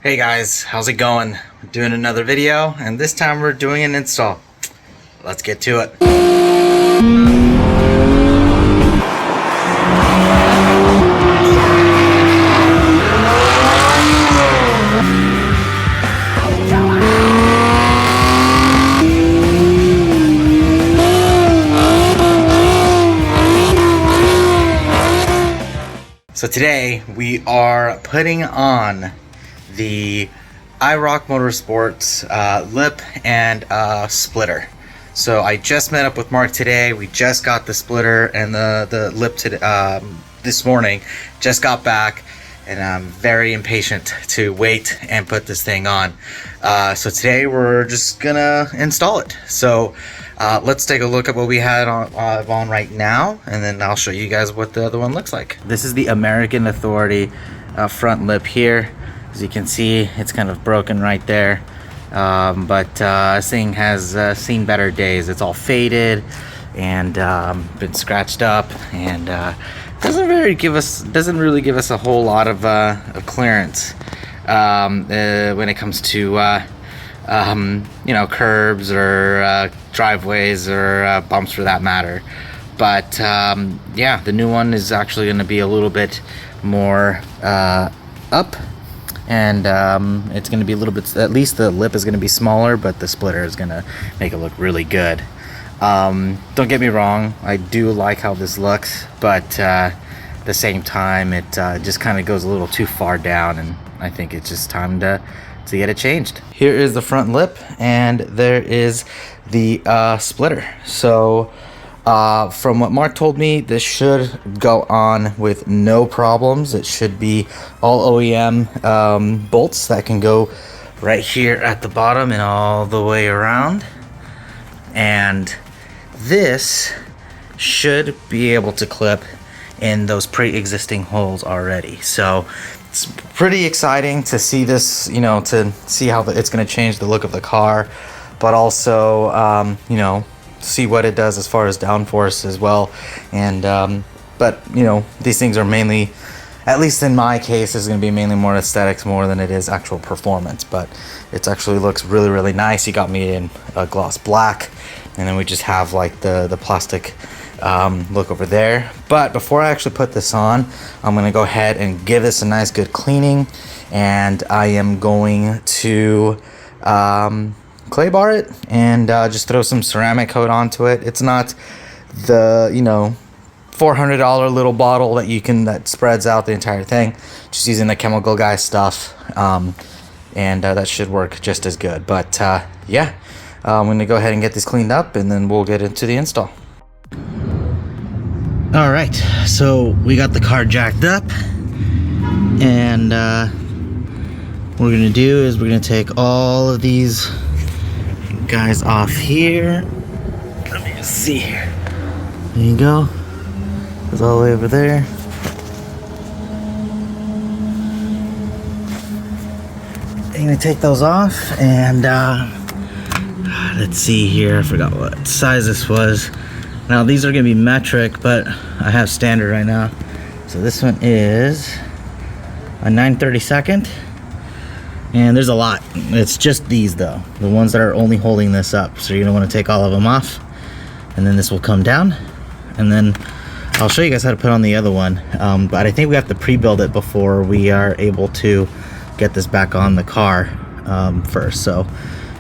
Hey guys, how's it going? We're doing another video, and this time we're doing an install. Let's get to it. So today we are putting on the IROC Motorsports lip and splitter. So I just met up with Mark today. We just got the splitter and the lip this morning. Just got back, and I'm very impatient to wait and put this thing on. So today we're just gonna install it. So let's take a look at what we had on right now, and then I'll show you guys what the other one looks like. This is the American Authority front lip here. As you can see, it's kind of broken right there, but this thing has seen better days. It's all faded and been scratched up, and doesn't really give us a whole lot of clearance when it comes to you know, curbs or driveways or bumps for that matter. But yeah, the new one is actually going to be a little bit more up. And it's going to be a little bit, at least the lip is going to be smaller, but the splitter is going to make it look really good. Don't get me wrong, I do like how this looks, but at the same time, it just kind of goes a little too far down, and I think it's just time to get it changed. Here is the front lip, and there is the splitter. So from what Mark told me, this should go on with no problems. It should be all OEM bolts that can go right here at the bottom and all the way around. And this should be able to clip in those pre-existing holes already. So it's pretty exciting to see this, you know, to see how it's going to change the look of the car, but also, you know, see what it does as far as downforce as well. And but you know, these things are mainly, at least in my case, is going to be mainly more aesthetics more than it is actual performance. But it actually looks really nice. He got me in a gloss black, and then we just have like the plastic look over there. But before I actually put this on, I'm going to go ahead and give this a nice good cleaning, and I am going to clay bar it and just throw some ceramic coat onto it. It's not the, you know, $400 little bottle that spreads out the entire thing. Just using the chemical guy stuff, and that should work just as good. But yeah, I'm gonna go ahead and get this cleaned up, and then we'll get into the install. All right, so we got the car jacked up, and what we're gonna do is we're gonna take all of these guys off here. Let me just see here. There you go. It's all the way over there. I'm gonna take those off, and let's see here. I forgot what size this was. Now these are gonna be metric, but I have standard right now. So this one is a 9/32. And there's a lot. It's just these though, the ones that are only holding this up. So you're gonna want to take all of them off, and then this will come down, and then I'll show you guys how to put on the other one. But I think we have to pre-build it before we are able to get this back on the car first. So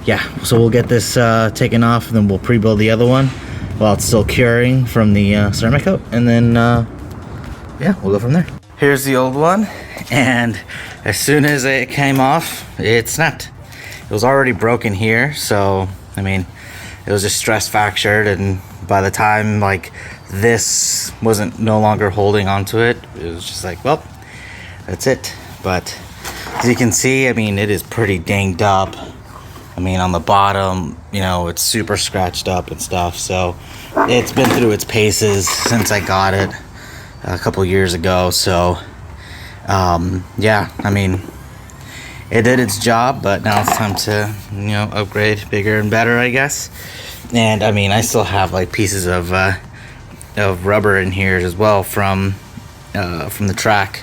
yeah, so we'll get this taken off, and then we'll pre-build the other one while it's still curing from the ceramic coat, and then yeah, we'll go from there. Here's the old one, and as soon as it came off, it snapped. It was already broken here, so I mean, it was just stress fractured, and by the time like this wasn't no longer holding onto it, it was just like, well, that's it. But as you can see, I mean, it is pretty dinged up. I mean, on the bottom, you know, it's super scratched up and stuff. So it's been through its paces since I got it a couple years ago. So yeah, I mean, it did its job, but now it's time to, you know, upgrade bigger and better, I guess. And I mean, I still have like pieces of rubber in here as well from the track,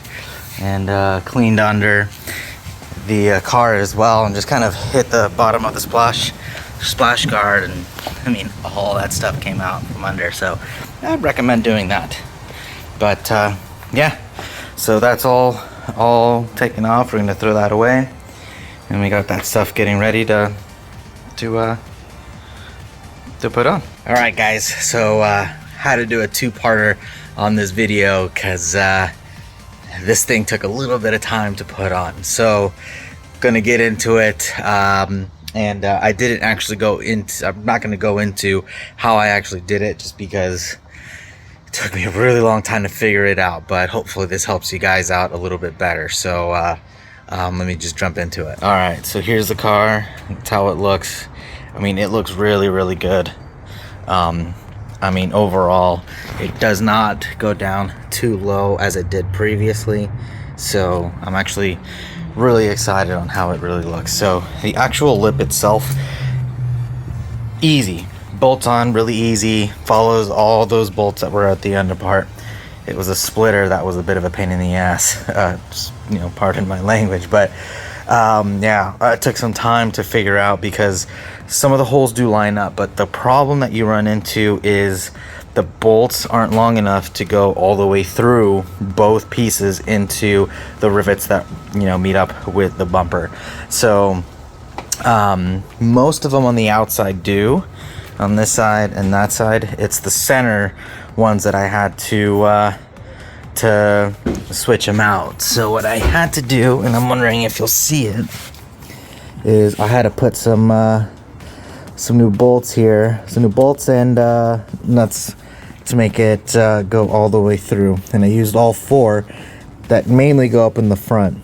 and cleaned under. the car as well, and just kind of hit the bottom of the splash guard, and I mean all that stuff came out from under, so I'd recommend doing that. But yeah, so that's all taken off. We're gonna throw that away, and we got that stuff getting ready to put on. All right guys, so had to do a two-parter on this video because this thing took a little bit of time to put on. So gonna get into it, and I didn't actually I'm not gonna go into how I actually did it, just because it took me a really long time to figure it out, but hopefully this helps you guys out a little bit better. So let me just jump into it. All right, so here's the car. That's how it looks. I mean, it looks really, really good. I mean, overall, it does not go down too low as it did previously. So I'm actually really excited on how it really looks. So the actual lip itself, easy. Bolts on, really easy. Follows all those bolts that were at the under part. It was a splitter that was a bit of a pain in the ass. Just, you know, pardon my language, but yeah, it took some time to figure out because some of the holes do line up, but the problem that you run into is the bolts aren't long enough to go all the way through both pieces into the rivets that, you know, meet up with the bumper. So most of them on the outside do, on this side and that side. It's the center ones that I had to switch them out. So what I had to do, and I'm wondering if you'll see it, is I had to put some new bolts here, some new bolts and nuts to make it go all the way through. And I used all four that mainly go up in the front.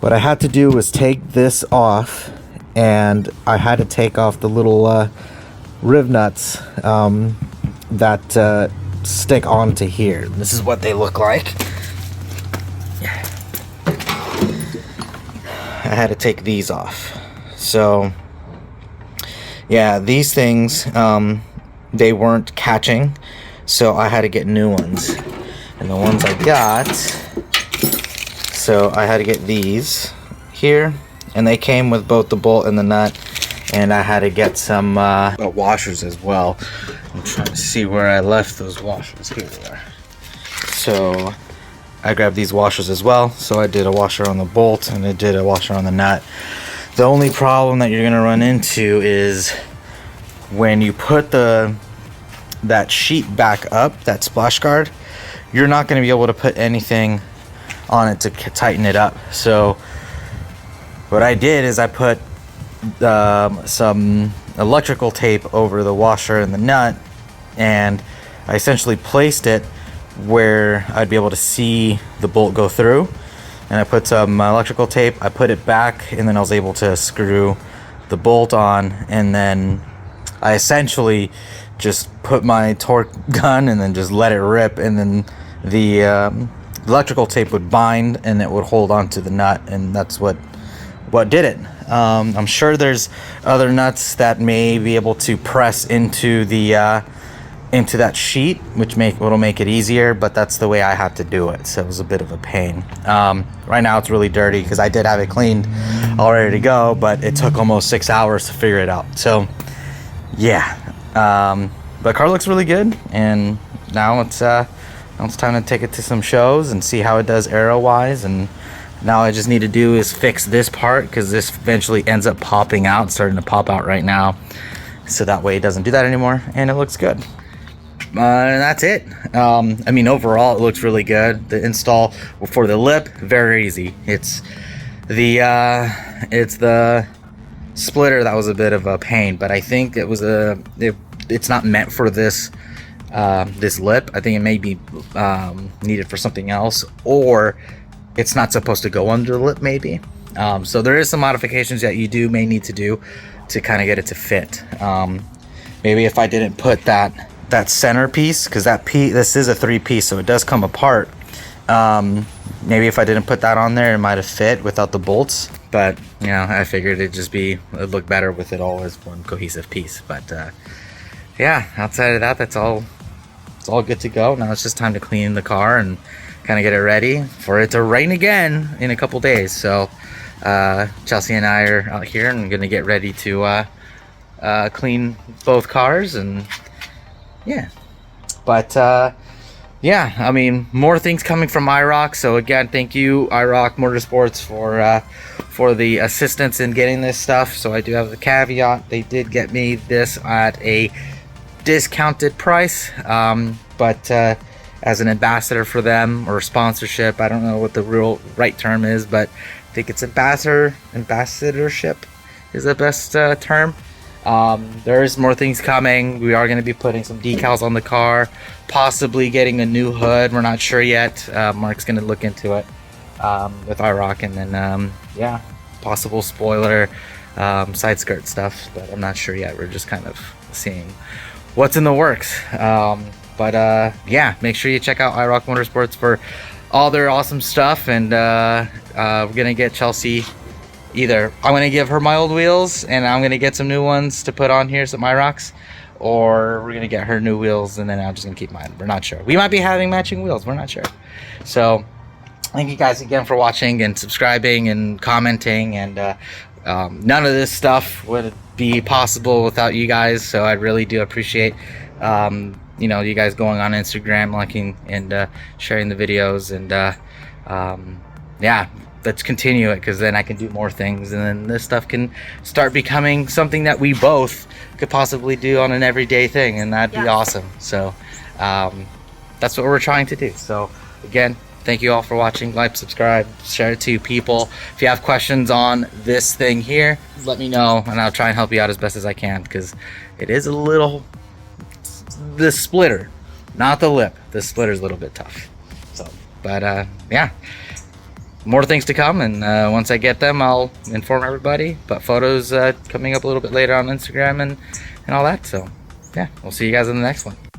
What I had to do was take this off, and I had to take off the little riv nuts that stick onto here. This is what they look like. I had to take these off. So yeah, these things, they weren't catching, so I had to get new ones. And the ones I got, so I had to get these here, and they came with both the bolt and the nut, and I had to get some washers as well. I'm trying to see where I left those washers. Here they are. So I grabbed these washers as well. So I did a washer on the bolt and I did a washer on the nut. The only problem that you're gonna run into is when you put that sheet back up, that splash guard, you're not gonna be able to put anything on it to tighten it up. So what I did is I put some electrical tape over the washer and the nut, and I essentially placed it where I'd be able to see the bolt go through, and I put some electrical tape, I put it back, and then I was able to screw the bolt on, and then I essentially just put my torque gun and then just let it rip, and then the electrical tape would bind and it would hold on to the nut, and that's what did it. I'm sure there's other nuts that may be able to press into that sheet, which will make it easier, but that's the way I had to do it, so it was a bit of a pain. Right now it's really dirty because I did have it cleaned all ready to go, but it took almost 6 hours to figure it out. So yeah, but car looks really good, and now it's time to take it to some shows and see how it does aero wise. And now I just need to do is fix this part, because this eventually ends up popping out, starting to pop out right now, so that way it doesn't do that anymore, and it looks good. And that's it. I mean, overall it looks really good. The install for the lip, very easy. It's the splitter that was a bit of a pain, but I think it's not meant for this lip. I think it may be needed for something else, or it's not supposed to go under the lip maybe. So there is some modifications that you may need to do to kind of get it to fit. Maybe if I didn't put that center piece, because this is a 3-piece, so it does come apart. Maybe if I didn't put that on there, it might have fit without the bolts, but you know, I figured it'd look better with it all as one cohesive piece. But yeah, outside of that, it's all good to go. Now it's just time to clean the car and kind of get it ready for it to rain again in a couple days. So Chelsea and I are out here and gonna get ready to clean both cars, and yeah. But yeah, I mean, more things coming from IROC. So again, thank you IROC Motorsports for the assistance in getting this stuff. So I do have the caveat, they did get me this at a discounted price, but as an ambassador for them, or sponsorship, I don't know what the real right term is, but I think it's ambassadorship is the best term. There's more things coming. We are going to be putting some decals on the car, possibly getting a new hood. We're not sure yet. Mark's going to look into it with IROC, and then yeah, possible spoiler, side skirt stuff, but I'm not sure yet. We're just kind of seeing what's in the works. But yeah, make sure you check out IROC Motorsports for all their awesome stuff. And we're gonna get Chelsea, either I'm gonna give her my old wheels and I'm gonna get some new ones to put on here, some IROCs, or we're gonna get her new wheels and then I'm just gonna keep mine. We're not sure. We might be having matching wheels, we're not sure. So thank you guys again for watching and subscribing and commenting, and none of this stuff would be possible without you guys, so I really do appreciate you know, you guys going on Instagram, liking and sharing the videos, and yeah, let's continue it, because then I can do more things, and then this stuff can start becoming something that we both could possibly do on an everyday thing, and that'd be awesome. So that's what we're trying to do. So again, thank you all for watching. Like, subscribe, share it to people. If you have questions on this thing here, let me know and I'll try and help you out as best as I can, because it is a little, the splitter, not the lip, the splitter is a little bit tough. So, but yeah, more things to come, and once I get them I'll inform everybody. But photos coming up a little bit later on Instagram and all that. So yeah, we'll see you guys in the next one.